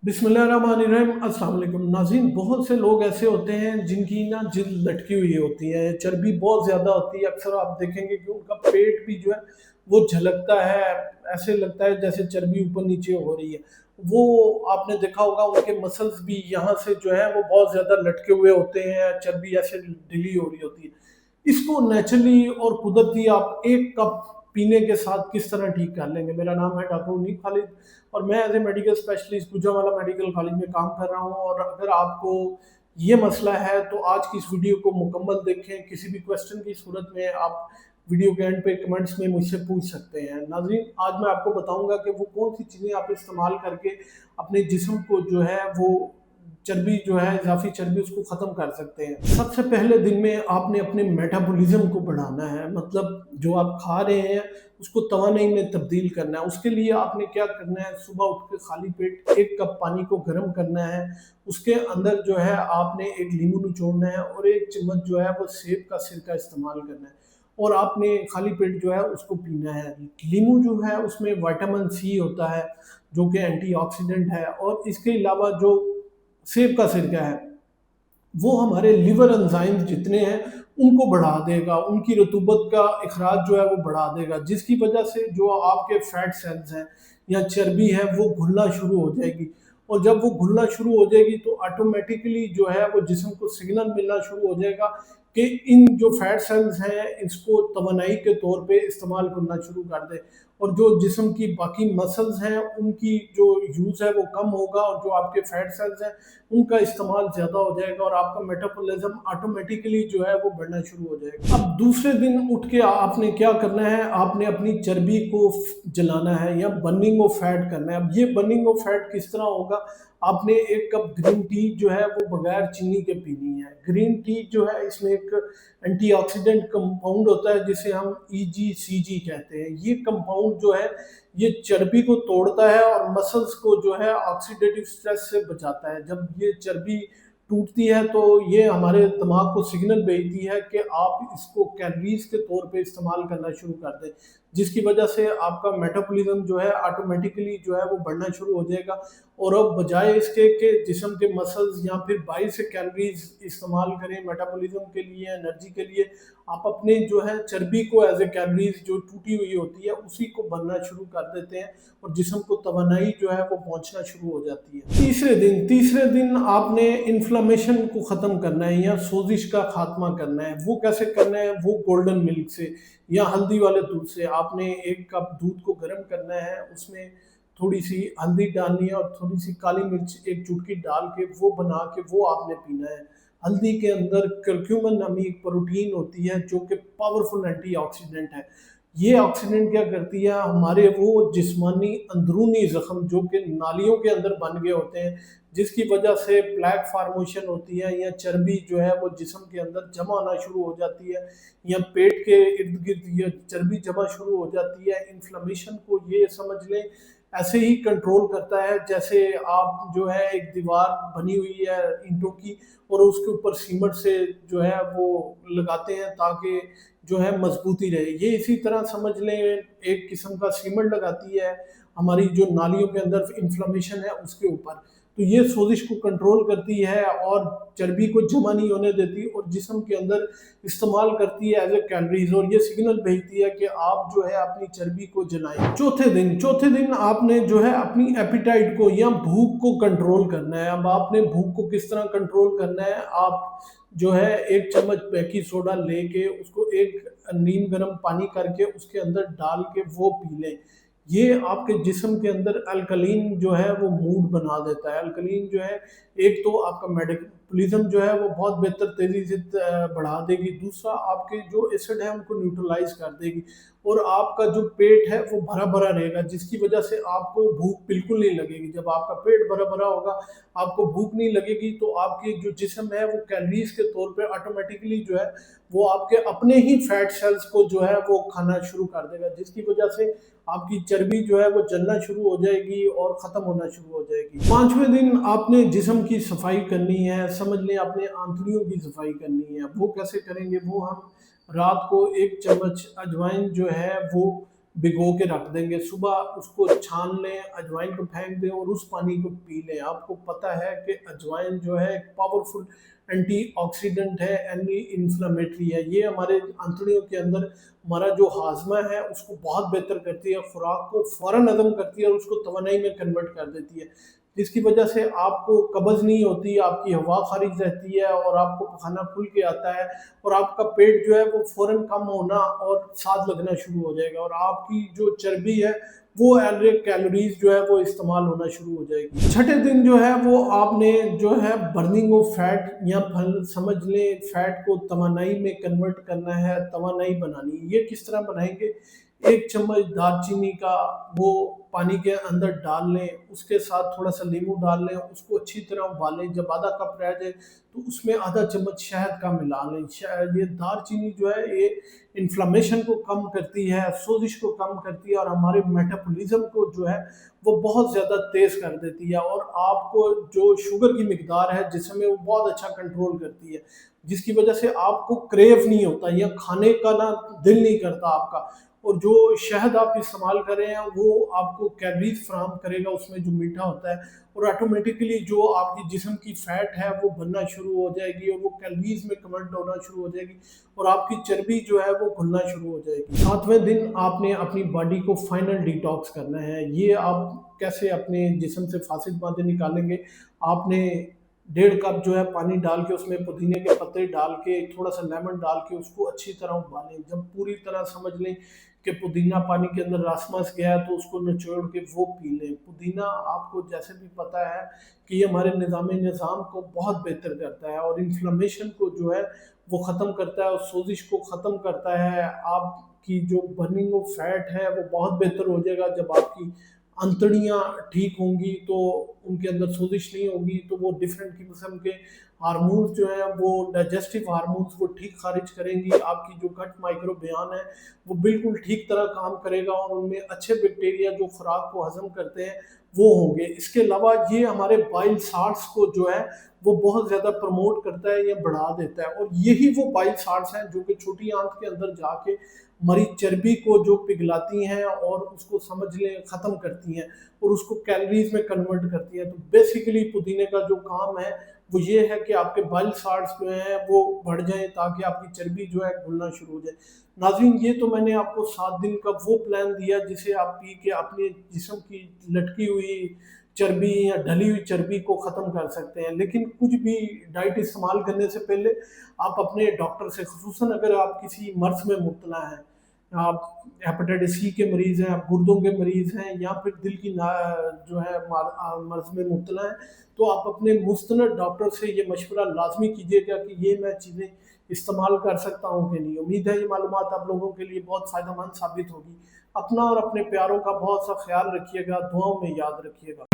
बिस्मिल्लाहिर्रहमानिर्रहीम। अस्सलाम वालेकुम नाज़रीन। बहुत से लोग ऐसे होते हैं जिनकी ना जिल्द लटकी हुई होती है, चर्बी बहुत ज़्यादा होती है। अक्सर आप देखेंगे कि उनका पेट भी जो है वो झलकता है, ऐसे लगता है जैसे चर्बी ऊपर नीचे हो रही है। वो आपने देखा होगा उनके मसल्स भी यहाँ से जो है वो बहुत ज़्यादा लटके हुए होते हैं, चर्बी ऐसे ढीली हो रही होती है। इसको नेचुरली और कुदरती आप एक कप पीने के साथ किस तरह ठीक कर लेंगे। मेरा नाम है डॉक्टर उन्नीस खालिद और मैं as a medical specialist Gujranwala medical college में काम कर रहा हूँ। और अगर आपको ये मसला है तो आज की इस वीडियो को मुकम्मल देखें। किसी भी क्वेश्चन की सूरत में आप वीडियो के एंड पे कमेंट्स में मुझसे पूछ सकते हैं। नाज़रीन, आज मैं आपको बताऊंगा कि वो कौन सी चीज़ें आप इस्तेमाल करके अपने जिस्म को जो है वो चर्बी जो है इजाफी चर्बी उसको ख़त्म कर सकते हैं। सबसे पहले दिन में आपने अपने मेटाबॉलिज्म को बढ़ाना है, मतलब जो आप खा रहे हैं उसको तवानाई में तब्दील करना है। उसके लिए आपने क्या करना है, सुबह उठ के खाली पेट 1 कप पानी को गर्म करना है। उसके अंदर जो है आपने एक नींबू निचोड़ना है और 1 चम्मच जो है वो सेब का सिरका इस्तेमाल करना है और आपने खाली पेट जो है उसको पीना है। नींबू जो है उसमें विटामिन सी होता है जो कि एंटीऑक्सीडेंट है, और इसके अलावा जो सेब का सिरका है वो हमारे लिवर एंजाइम्स जितने हैं उनको बढ़ा देगा, उनकी रतूबत का इखराज जो है वो बढ़ा देगा, जिसकी वजह से जो आपके फैट सेल्स हैं या चर्बी है वो घुलना शुरू हो जाएगी। और जब वो घुलना शुरू हो जाएगी तो ऑटोमेटिकली जो है वो जिस्म को सिग्नल मिलना शुरू हो जाएगा कि इन जो फैट सेल्स हैं इसको तवानाई के तौर पे इस्तेमाल करना शुरू कर दे। और जो जिस्म की बाकी मसल्स हैं उनकी जो यूज़ है वो कम होगा और जो आपके फैट सेल्स हैं उनका इस्तेमाल ज़्यादा हो जाएगा और आपका मेटाबॉलिज्म ऑटोमेटिकली जो है वो बढ़ना शुरू हो जाएगा। अब दूसरे दिन उठ के आपने क्या करना है, आपने अपनी चर्बी को जलाना है या बर्निंग ऑफ फैट करना है। अब ये बर्निंग ऑफ फैट किस तरह होगा, आपने 1 कप ग्रीन टी जो है वो बगैर चीनी के पीनी है। ग्रीन टी जो है इसमें एक एंटीऑक्सीडेंट कंपाउंड होता है जिसे हम ईजीसीजी कहते हैं। ये कंपाउंड जो है ये चर्बी को तोड़ता है और मसल्स को जो है ऑक्सीडेटिव स्ट्रेस से बचाता है। जब ये चर्बी टूटती है तो ये हमारे दिमाग को सिग्नल भेजती है कि आप इसको कैलोरीज के तौर पे इस्तेमाल करना शुरू कर दें, जिसकी वजह से आपका मेटाबॉलिज्म जो है ऑटोमेटिकली जो है वो बढ़ना शुरू हो जाएगा। और अब बजाय इसके कि जिस्म के मसल्स या फिर बाहर से कैलोरीज इस्तेमाल करें मेटाबॉलिज्म के लिए, एनर्जी के लिए, आप अपने जो है चर्बी को एज ए कैलोरीज जो टूटी हुई होती है उसी को बनना शुरू कर देते हैं और जिस्म को तवानाई जो है वो पहुंचना शुरू हो जाती है। तीसरे दिन आपने इन्फ्लामेशन को ख़त्म करना है या सोजिश का खात्मा करना है। वो कैसे करना है, वो गोल्डन मिल्क से या हल्दी वाले दूध से। आपने 1 कप दूध को गर्म करना है, उसमें थोड़ी सी हल्दी डालनी है और थोड़ी सी काली मिर्च 1 चुटकी डाल के वो बना के वो आपने पीना है। हल्दी के अंदर करक्यूमिन नामी एक प्रोटीन होती है जो कि पावरफुल एंटीऑक्सीडेंट है। ये ऑक्सीडेंट क्या करती है, हमारे वो जिस्मानी अंदरूनी जख्म जो कि नालियों के अंदर बन गए होते हैं, जिसकी वजह से प्लैक फार्मेशन होती है या चर्बी जो है वो जिस्म के अंदर जमा होना शुरू हो जाती है या पेट के इर्द गिर्द ये चर्बी जमा शुरू हो जाती है। इन्फ्लेमेशन को ये समझ लें ऐसे ही कंट्रोल करता है जैसे आप जो है एक दीवार बनी हुई है ईंटों की और उसके ऊपर सीमेंट से जो है वो लगाते हैं ताकि जो है मजबूती रहे। ये इसी तरह समझ लें एक किस्म का सीमेंट लगाती है हमारी जो नालियों के अंदर इन्फ्लेमेशन है उसके ऊपर। तो ये सोजिश को कंट्रोल करती है और चर्बी को जमा नहीं होने देती और जिस्म के अंदर इस्तेमाल करती है एज ए कैलोरीज और ये सिग्नल भेजती है कि आप जो है अपनी चर्बी को जलाएं। चौथे दिन आपने जो है अपनी एपिटाइट को या भूख को कंट्रोल करना है। अब आपने भूख को किस तरह कंट्रोल करना है, आप जो है 1 चम्मच बेकिंग सोडा लेके उसको एक नीम गर्म पानी करके उसके अंदर डाल के वो पी लें। ये आपके जिस्म के अंदर अल्कलीन जो है वो मूड बना देता है। अल्कलीन जो है एक तो आपका मेटाबॉलिज्म जो है वो बहुत बेहतर तेज़ी से बढ़ा देगी, दूसरा आपके जो एसिड है उनको न्यूट्रलाइज कर देगी और आपका जो पेट है वो भरा भरा रहेगा, जिसकी वजह से आपको भूख बिल्कुल नहीं लगेगी। जब आपका पेट भरा भरा होगा आपको भूख नहीं लगेगी तो आपकी जो जिस्म है वो कैलोरीज के तौर पे ऑटोमेटिकली जो है वो आपके अपने ही फैट सेल्स को जो है वो खाना शुरू कर देगा, जिसकी वजह से आपकी चर्बी जो है वो जलना शुरू हो जाएगी और ख़त्म होना शुरू हो जाएगी। 5वें दिन आपने जिस्म की सफाई करनी है, समझ लें अपने आंतड़ियों की सफाई करनी है। वो कैसे करेंगे, वो हम रात को 1 चम्मच अजवाइन जो है वो भिगो के रख देंगे, सुबह उसको छान लें, अजवाइन को फेंक दें और उस पानी को पी लें। आपको पता है कि अजवाइन जो है एक पावरफुल एंटीऑक्सीडेंट है, एंटी इन्फ्लेमेटरी है। ये हमारे आंतड़ियों के अंदर हमारा जो हाजमा है उसको बहुत बेहतर करती है, खुराक को फ़ौरन हज़म करती है और उसको तवानाई में कन्वर्ट कर देती है, जिसकी वजह से आपको कब्ज़ नहीं होती, आपकी हवा खारिज रहती है और आपको खाना खुल के आता है और आपका पेट जो है वो फ़ौरन कम होना और स्वाद लगना शुरू हो जाएगा और आपकी जो चर्बी है वो कैलोरीज जो है वो इस्तेमाल होना शुरू हो जाएगी। छठे दिन जो है वो आपने जो है बर्निंग ऑफ फैट या फल समझ लें फैट को तवानाई में कन्वर्ट करना है, तवानाई बनानी है। ये किस तरह बनाएंगे? 1 चम्मच दालचीनी का वो पानी के अंदर डाल लें, उसके साथ थोड़ा सा नींबू डाल लें, उसको अच्छी तरह उबालें। जब आधा कप रह जाए तो उसमें आधा चम्मच शहद का मिला लें। ये दालचीनी जो है ये इन्फ्लेमेशन को कम करती है, सोजिश को कम करती है और हमारे मेटाबॉलिज्म को जो है वो बहुत ज़्यादा तेज़ कर देती है और आपको जो शुगर की मिकदार है जिसमें वो बहुत अच्छा कंट्रोल करती है, जिसकी वजह से आपको क्रेव नहीं होता या खाने का ना दिल नहीं करता आपका। और जो शहद आप इस्तेमाल कर रहे हैं वो आपको कैलोरीज फराहम करेगा, उसमें जो मीठा होता है और ऑटोमेटिकली जो आपकी जिस्म की फैट है वो बनना शुरू हो जाएगी और वो कैलोरीज में कन्वर्ट होना शुरू हो जाएगी और आपकी चर्बी जो है वो घुलना शुरू हो जाएगी। 7वें दिन आपने अपनी बॉडी को फाइनल डिटॉक्स करना है। ये आप कैसे अपने जिस्म से फासिद मादे निकालेंगे? आपने 1.5 कप जो है पानी डाल के उसमें पुदीने के पत्ते डाल के थोड़ा सा लेमन डाल के उसको अच्छी तरह उबालें। जब पूरी तरह समझ लें कि पुदीना पानी के अंदर रस गया है तो उसको निचोड़ के वो पी लें। पुदीना आपको जैसे भी पता है कि ये हमारे निज़ाम को बहुत बेहतर करता है और इन्फ्लेमेशन को जो है वो ख़त्म करता है और सोजिश को ख़त्म करता है। आपकी जो बर्निंग ऑफ फैट है वो बहुत बेहतर हो जाएगा। जब आपकी अंतड़ियाँ ठीक होंगी तो उनके अंदर सोजिश नहीं होगी, तो वो डिफरेंट किस्म के हार्मोन्स जो हैं वो डाइजेस्टिव हार्मोन्स वो ठीक खारिज करेंगी। आपकी जो गट माइक्रोबियाम है वो बिल्कुल ठीक तरह काम करेगा और उनमें अच्छे बैक्टीरिया जो खुराक को हजम करते हैं वो होंगे। इसके अलावा ये हमारे बाइल साल्ट्स को जो है वो बहुत ज़्यादा प्रमोट करता है या बढ़ा देता है और यही वो बाइल साल्ट्स हैं जो कि छोटी आंत के अंदर जाके हमारी चर्बी को जो पिघलाती हैं और उसको समझ लें ख़त्म करती हैं और उसको कैलोरीज में कन्वर्ट करती हैं। तो बेसिकली पुदीने का जो काम है वो ये है कि आपके बाइल साल्ट्स जो हैं वो बढ़ जाएं ताकि आपकी चर्बी जो है घुलना शुरू हो जाए। नाज़रीन, ये तो मैंने आपको 7 दिन का वो प्लान दिया जिसे आप पी के अपने जिस्म की लटकी हुई चर्बी या ढली हुई चर्बी को ख़त्म कर सकते हैं। लेकिन कुछ भी डाइट इस्तेमाल करने से पहले आप अपने डॉक्टर से, ख़ुसूसन अगर आप किसी मर्ज़ में मुब्तला हैं, आप हेपेटाइटिस सी के मरीज़ हैं, आप गुर्दों के मरीज़ हैं या फिर दिल की जो है मर्ज़ में मुब्तला है, तो आप अपने मुस्तनद डॉक्टर से ये मशवरा लाजमी कीजिएगा कि ये मैं चीज़ें इस्तेमाल कर सकता हूँ कि नहीं। उम्मीद है ये मालूमात आप लोगों के लिए बहुत फ़ायदेमंद साबित होगी। अपना और अपने प्यारों का बहुत सा ख्याल रखिएगा, दुआओं में याद रखिएगा।